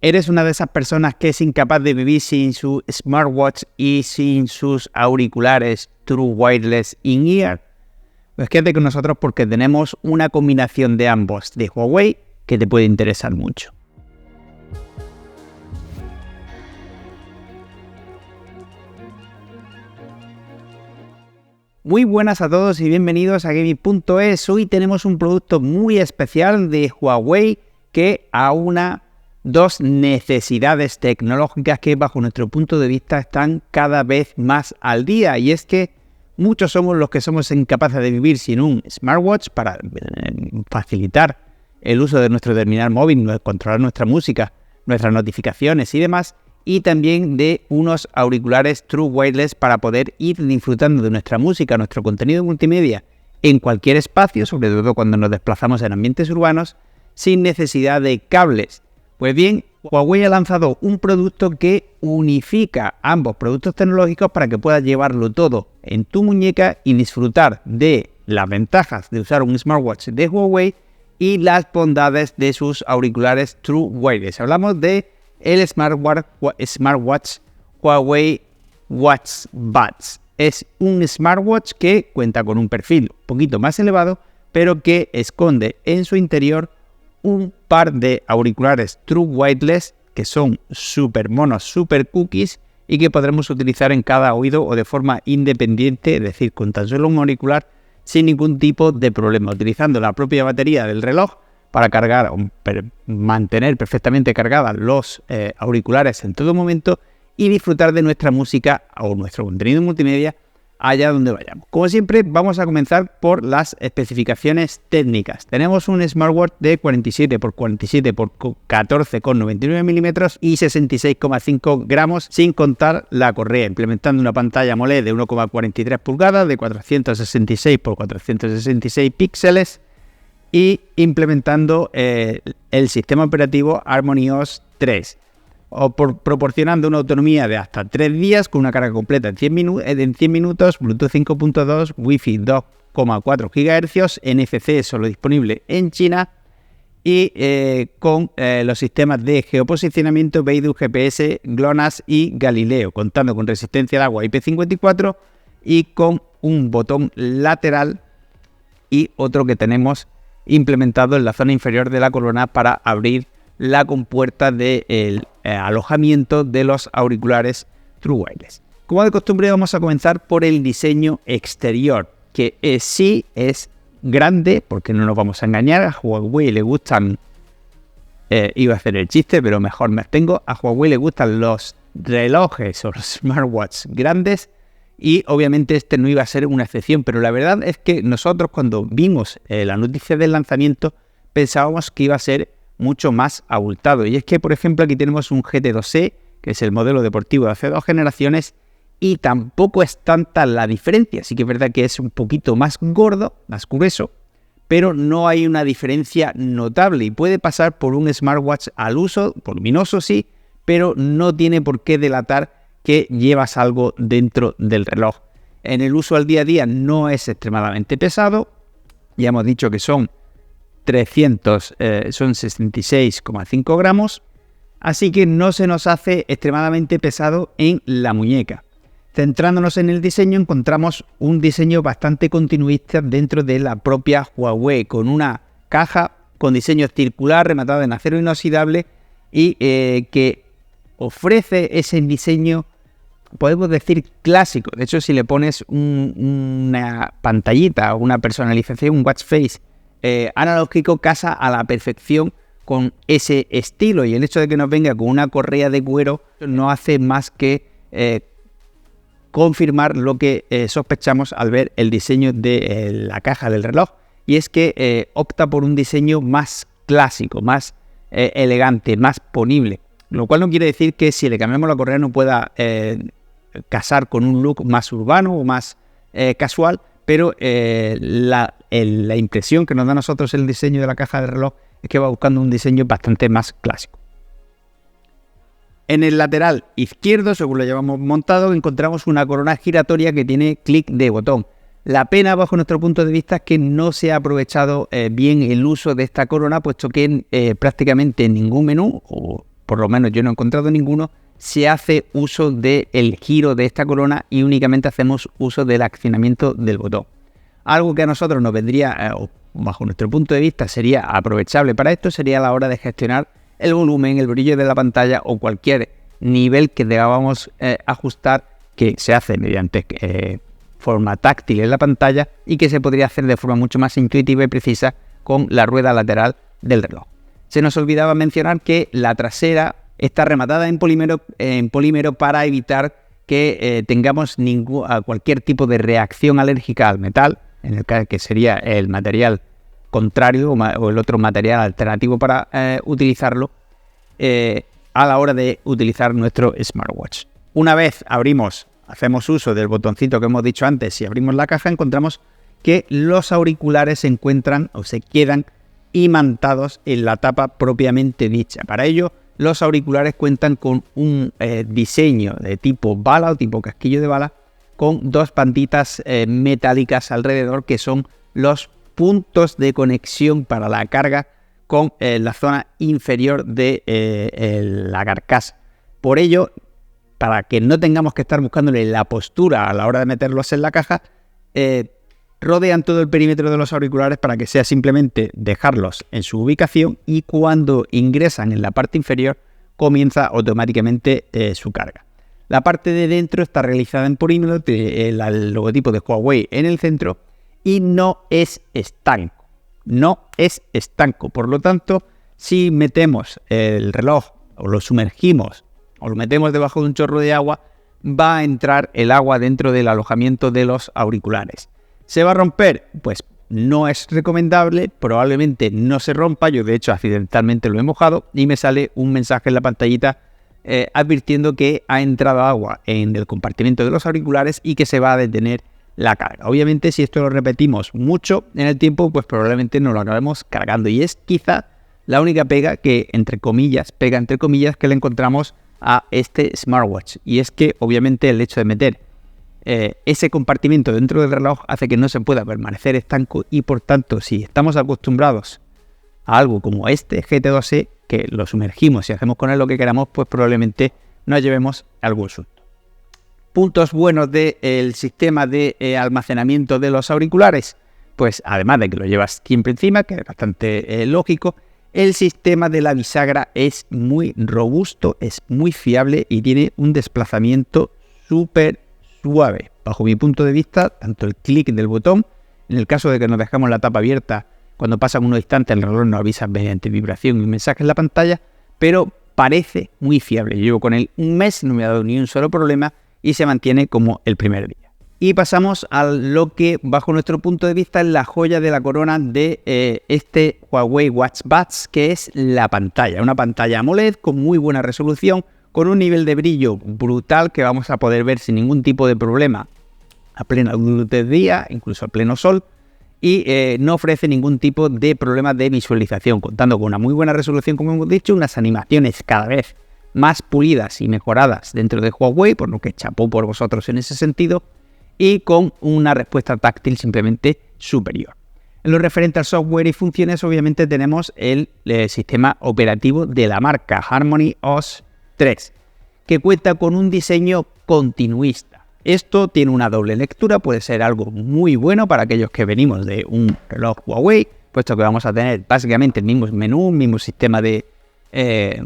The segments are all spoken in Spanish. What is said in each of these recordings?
¿Eres una de esas personas que es incapaz de vivir sin su smartwatch y sin sus auriculares True Wireless In-Ear? Pues quédate con nosotros porque tenemos una combinación de ambos de Huawei que te puede interesar mucho. Muy buenas a todos y bienvenidos a Gaming.es. Hoy tenemos un producto muy especial de Huawei que aúna dos necesidades tecnológicas que bajo nuestro punto de vista están cada vez más al día, y es que muchos somos los que somos incapaces de vivir sin un smartwatch para facilitar el uso de nuestro terminal móvil, controlar nuestra música, nuestras notificaciones y demás, y también de unos auriculares True Wireless para poder ir disfrutando de nuestra música, nuestro contenido multimedia en cualquier espacio, sobre todo cuando nos desplazamos en ambientes urbanos, sin necesidad de cables. Pues bien, Huawei ha lanzado un producto que unifica ambos productos tecnológicos para que puedas llevarlo todo en tu muñeca y disfrutar de las ventajas de usar un smartwatch de Huawei y las bondades de sus auriculares True Wireless. Hablamos de el smartwatch Huawei Watch Buds. Es un smartwatch que cuenta con un perfil un poquito más elevado, pero que esconde en su interior un par de auriculares True Wireless que son súper monos, súper cookies y que podremos utilizar en cada oído o de forma independiente, es decir, con tan solo un auricular sin ningún tipo de problema, utilizando la propia batería del reloj para cargar o mantener perfectamente cargadas los auriculares en todo momento y disfrutar de nuestra música o nuestro contenido multimedia allá donde vayamos. Como siempre, vamos a comenzar por las especificaciones técnicas. Tenemos un smartwatch de 47 x 47 x 14,99 milímetros y 66,5 gramos, sin contar la correa, implementando una pantalla AMOLED de 1,43 pulgadas de 466 x 466 píxeles y implementando el sistema operativo HarmonyOS 3. Proporcionando una autonomía de hasta 3 días con una carga completa en 100 minutos, Bluetooth 5.2, Wi-Fi 2,4 GHz, NFC solo disponible en China y con los sistemas de geoposicionamiento Beidou GPS, GLONASS y Galileo, contando con resistencia al agua IP54 y con un botón lateral y otro que tenemos implementado en la zona inferior de la corona para abrir la compuerta del alojamiento de los auriculares True Wireless. Como de costumbre, vamos a comenzar por el diseño exterior, que sí es grande, porque no nos vamos a engañar, a Huawei le gustan, iba a hacer el chiste, pero mejor me abstengo, a Huawei le gustan los relojes o los smartwatches grandes, y obviamente este no iba a ser una excepción, pero la verdad es que nosotros cuando vimos la noticia del lanzamiento pensábamos que iba a ser mucho más abultado. Y es que, por ejemplo, aquí tenemos un GT2e, que es el modelo deportivo de hace 2 generaciones, y tampoco es tanta la diferencia. Sí que es verdad que es un poquito más gordo, más grueso, pero no hay una diferencia notable y puede pasar por un smartwatch al uso, voluminoso sí, pero no tiene por qué delatar que llevas algo dentro del reloj. En el uso al día a día no es extremadamente pesado, ya hemos dicho que son 66,5 gramos, así que no se nos hace extremadamente pesado en la muñeca. Centrándonos en el diseño, encontramos un diseño bastante continuista dentro de la propia Huawei, con una caja con diseño circular rematada en acero inoxidable y que ofrece ese diseño, podemos decir, clásico. De hecho, si le pones una pantallita o una personalización, un watch face analógico, casa a la perfección con ese estilo, y el hecho de que nos venga con una correa de cuero no hace más que confirmar lo que sospechamos al ver el diseño de la caja del reloj, y es que opta por un diseño más clásico, más elegante, más ponible, lo cual no quiere decir que si le cambiamos la correa no pueda casar con un look más urbano o más casual, pero la impresión que nos da a nosotros el diseño de la caja de reloj es que va buscando un diseño bastante más clásico. En el lateral izquierdo, según lo llevamos montado, encontramos una corona giratoria que tiene clic de botón. La pena, bajo nuestro punto de vista, es que no se ha aprovechado bien el uso de esta corona, puesto que prácticamente en ningún menú, o por lo menos yo no he encontrado ninguno, se hace uso del giro de esta corona y únicamente hacemos uso del accionamiento del botón. Algo que a nosotros nos vendría, bajo nuestro punto de vista, sería aprovechable para esto, sería a la hora de gestionar el volumen, el brillo de la pantalla o cualquier nivel que debamos ajustar, que se hace mediante forma táctil en la pantalla y que se podría hacer de forma mucho más intuitiva y precisa con la rueda lateral del reloj. Se nos olvidaba mencionar que la trasera está rematada en polímero para evitar que tengamos cualquier tipo de reacción alérgica al metal, en el caso que sería el material contrario o el otro material alternativo para utilizarlo a la hora de utilizar nuestro smartwatch. Una vez hacemos uso del botoncito que hemos dicho antes y abrimos la caja, encontramos que los auriculares se encuentran o se quedan imantados en la tapa propiamente dicha. Para ello, los auriculares cuentan con un diseño de tipo bala o tipo casquillo de bala con dos banditas metálicas alrededor que son los puntos de conexión para la carga con la zona inferior de la carcasa. Por ello, para que no tengamos que estar buscándole la postura a la hora de meterlos en la caja, rodean todo el perímetro de los auriculares para que sea simplemente dejarlos en su ubicación y cuando ingresan en la parte inferior comienza automáticamente su carga. La parte de dentro está realizada en polímero, el logotipo de Huawei en el centro y no es estanco. Por lo tanto, si metemos el reloj o lo sumergimos o lo metemos debajo de un chorro de agua, va a entrar el agua dentro del alojamiento de los auriculares. ¿Se va a romper? Pues no es recomendable, probablemente no se rompa. Yo de hecho accidentalmente lo he mojado y me sale un mensaje en la pantallita advirtiendo que ha entrado agua en el compartimento de los auriculares y que se va a detener la carga. Obviamente si esto lo repetimos mucho en el tiempo, pues probablemente nos lo acabemos cargando y es quizá la única pega que entre comillas que le encontramos a este smartwatch, y es que obviamente el hecho de meter ese compartimento dentro del reloj hace que no se pueda permanecer estanco y por tanto si estamos acostumbrados a algo como este GT2e que lo sumergimos y hacemos con él lo que queramos, pues probablemente nos llevemos algún susto. Puntos buenos del sistema de almacenamiento de los auriculares, pues además de que lo llevas siempre encima, que es bastante lógico, el sistema de la bisagra es muy robusto, es muy fiable y tiene un desplazamiento súper suave. Bajo mi punto de vista, tanto el clic del botón, en el caso de que nos dejamos la tapa abierta, cuando pasan unos instantes el reloj nos avisa mediante vibración y un mensaje en la pantalla, pero parece muy fiable. Yo llevo con él un mes, no me ha dado ni un solo problema y se mantiene como el primer día. Y pasamos a lo que, bajo nuestro punto de vista, es la joya de la corona de este Huawei Watch Buds, que es la pantalla. Una pantalla AMOLED con muy buena resolución, con un nivel de brillo brutal que vamos a poder ver sin ningún tipo de problema a plena luz del día, incluso a pleno sol, y no ofrece ningún tipo de problema de visualización, contando con una muy buena resolución, como hemos dicho, unas animaciones cada vez más pulidas y mejoradas dentro de Huawei, por lo que chapó por vosotros en ese sentido, y con una respuesta táctil simplemente superior. En lo referente al software y funciones, obviamente tenemos el sistema operativo de la marca HarmonyOS 3, que cuenta con un diseño continuista. Esto tiene una doble lectura, puede ser algo muy bueno para aquellos que venimos de un reloj Huawei, puesto que vamos a tener básicamente el mismo menú, mismo sistema de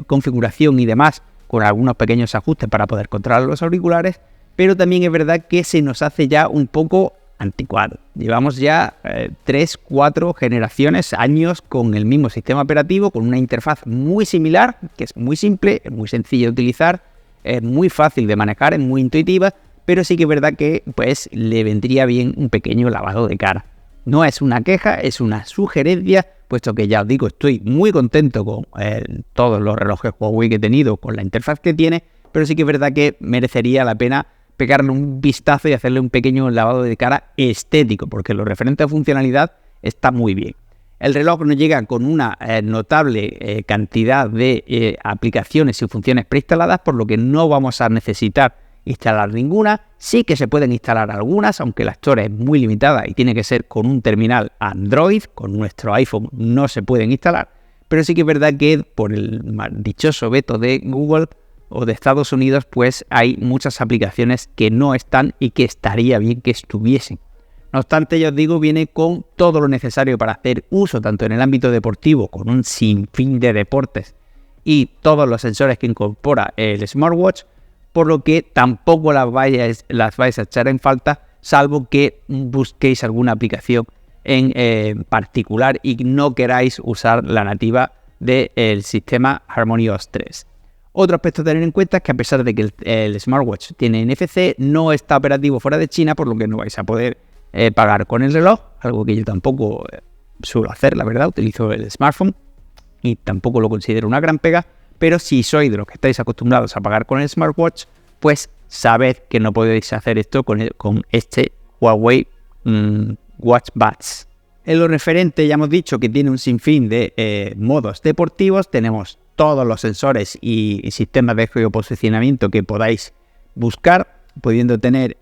configuración y demás, con algunos pequeños ajustes para poder controlar los auriculares, pero también es verdad que se nos hace ya un poco anticuado. Llevamos ya 3, 4 generaciones, años con el mismo sistema operativo, con una interfaz muy similar, que es muy simple, es muy sencilla de utilizar, es muy fácil de manejar, es muy intuitiva, pero sí que es verdad que pues le vendría bien un pequeño lavado de cara. No es una queja, es una sugerencia, puesto que ya os digo, estoy muy contento con todos los relojes Huawei que he tenido, con la interfaz que tiene, pero sí que es verdad que merecería la pena pegarle un vistazo y hacerle un pequeño lavado de cara estético, porque lo referente a funcionalidad está muy bien. El reloj nos llega con una notable cantidad de aplicaciones y funciones preinstaladas, por lo que no vamos a necesitar instalar ninguna. Sí que se pueden instalar algunas, aunque la Store es muy limitada y tiene que ser con un terminal Android, con nuestro iPhone no se pueden instalar, pero sí que es verdad que por el dichoso veto de Google o de Estados Unidos, pues hay muchas aplicaciones que no están y que estaría bien que estuviesen. No obstante, ya os digo, viene con todo lo necesario para hacer uso, tanto en el ámbito deportivo, con un sinfín de deportes y todos los sensores que incorpora el smartwatch, por lo que tampoco las vais a echar en falta, salvo que busquéis alguna aplicación en particular y no queráis usar la nativa del sistema HarmonyOS 3. Otro aspecto a tener en cuenta es que a pesar de que el smartwatch tiene NFC, no está operativo fuera de China, por lo que no vais a poder pagar con el reloj, algo que yo tampoco suelo hacer, la verdad. Utilizo el smartphone y tampoco lo considero una gran pega, pero si sois de los que estáis acostumbrados a pagar con el smartwatch, pues sabed que no podéis hacer esto con este Huawei Watch Buds. En lo referente, ya hemos dicho que tiene un sinfín de modos deportivos. Tenemos todos los sensores y sistemas de geoposicionamiento que podáis buscar, pudiendo tener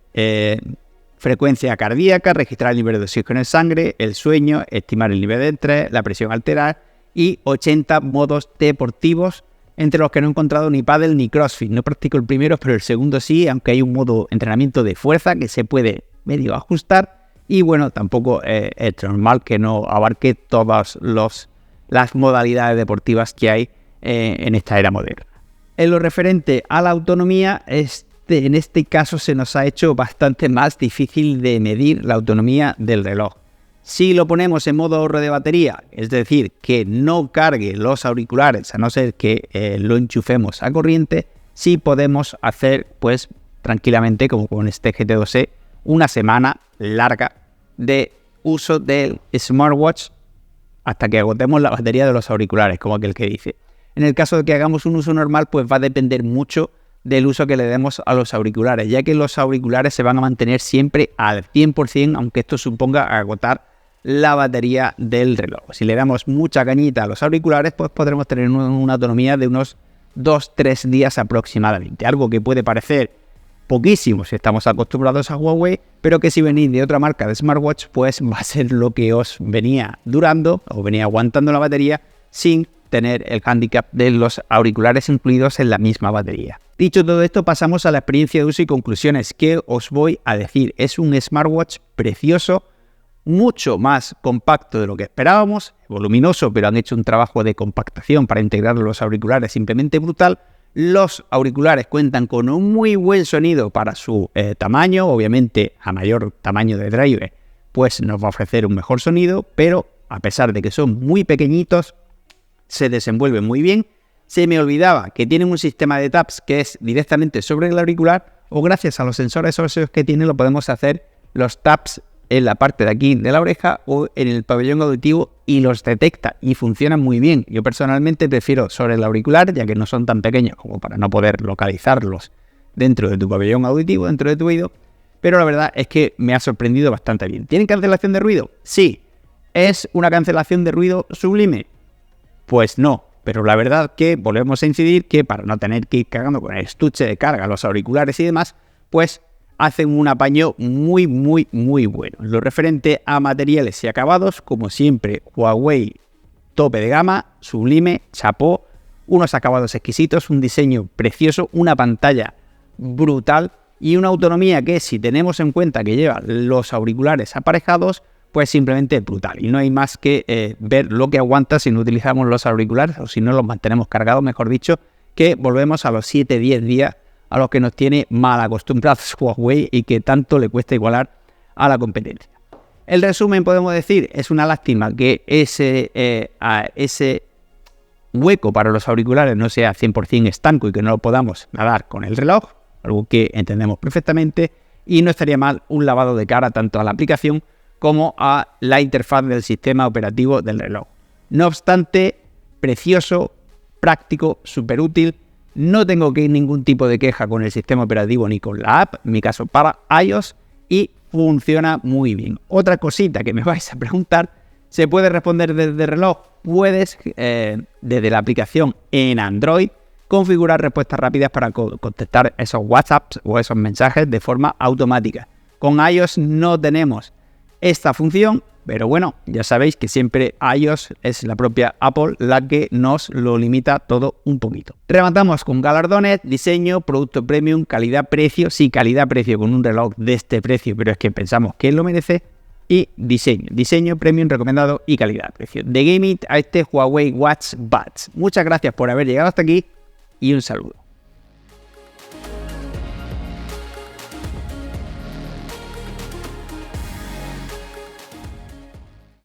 frecuencia cardíaca, registrar el nivel de oxígeno en sangre, el sueño, estimar el nivel de estrés, la presión arterial y 80 modos deportivos, entre los que no he encontrado ni pádel ni crossfit. No practico el primero, pero el segundo sí, aunque hay un modo entrenamiento de fuerza que se puede medio ajustar. Y bueno, tampoco es normal que no abarque todas las modalidades deportivas que hay en esta era moderna. En lo referente a la autonomía, en este caso se nos ha hecho bastante más difícil de medir la autonomía del reloj. Si lo ponemos en modo ahorro de batería, es decir, que no cargue los auriculares a no ser que lo enchufemos a corriente, sí podemos hacer pues tranquilamente, como con este GT2e, una semana larga de uso del smartwatch hasta que agotemos la batería de los auriculares, como aquel que dice. En el caso de que hagamos un uso normal, pues va a depender mucho del uso que le demos a los auriculares, ya que los auriculares se van a mantener siempre al 100%, aunque esto suponga agotar la batería del reloj. Si le damos mucha cañita a los auriculares, pues podremos tener una autonomía de unos 2-3 días aproximadamente, algo que puede parecer poquísimo si estamos acostumbrados a Huawei, pero que si venís de otra marca de smartwatch, pues va a ser lo que os venía durando o venía aguantando la batería sin tener el hándicap de los auriculares incluidos en la misma batería. Dicho todo esto, pasamos a la experiencia de uso y conclusiones que os voy a decir. Es un smartwatch precioso, mucho más compacto de lo que esperábamos, voluminoso, pero han hecho un trabajo de compactación para integrar los auriculares simplemente brutal. Los auriculares cuentan con un muy buen sonido para su tamaño, obviamente a mayor tamaño de driver, pues nos va a ofrecer un mejor sonido, pero a pesar de que son muy pequeñitos, se desenvuelven muy bien. Se me olvidaba que tienen un sistema de taps que es directamente sobre el auricular, o gracias a los sensores óseos que tienen lo podemos hacer los taps en la parte de aquí de la oreja o en el pabellón auditivo y los detecta y funcionan muy bien. Yo personalmente prefiero sobre el auricular, ya que no son tan pequeños como para no poder localizarlos dentro de tu pabellón auditivo, dentro de tu oído, pero la verdad es que me ha sorprendido bastante bien. ¿Tienen cancelación de ruido? Sí. ¿Es una cancelación de ruido sublime? Pues no, pero la verdad que volvemos a incidir que para no tener que ir cargando con el estuche de carga, los auriculares y demás, pues hacen un apaño muy bueno. En lo referente a materiales y acabados, como siempre, Huawei tope de gama, sublime, chapó, unos acabados exquisitos, un diseño precioso, una pantalla brutal y una autonomía que, si tenemos en cuenta que lleva los auriculares aparejados, pues simplemente brutal. Y no hay más que ver lo que aguanta si no utilizamos los auriculares o si no los mantenemos cargados, mejor dicho, que volvemos a los 7-10 días a los que nos tiene mal acostumbrados Huawei y que tanto le cuesta igualar a la competencia. El resumen, podemos decir, es una lástima que ese hueco para los auriculares no sea 100% estanco y que no lo podamos nadar con el reloj, algo que entendemos perfectamente, y no estaría mal un lavado de cara tanto a la aplicación como a la interfaz del sistema operativo del reloj. No obstante, precioso, práctico, súper útil. No tengo ningún tipo de queja con el sistema operativo ni con la app, en mi caso para iOS, y funciona muy bien. Otra cosita que me vais a preguntar, ¿se puede responder desde el reloj? Puedes, desde la aplicación en Android, configurar respuestas rápidas para contestar esos WhatsApps o esos mensajes de forma automática. Con iOS no tenemos esta función, Pero bueno, ya sabéis que siempre iOS es la propia Apple la que nos lo limita todo un poquito. Rematamos con galardones, diseño, producto premium, calidad-precio. Sí, calidad-precio con un reloj de este precio, pero es que pensamos que lo merece. Y diseño premium recomendado y calidad-precio. De gaming a este Huawei Watch Buds. Muchas gracias por haber llegado hasta aquí y un saludo.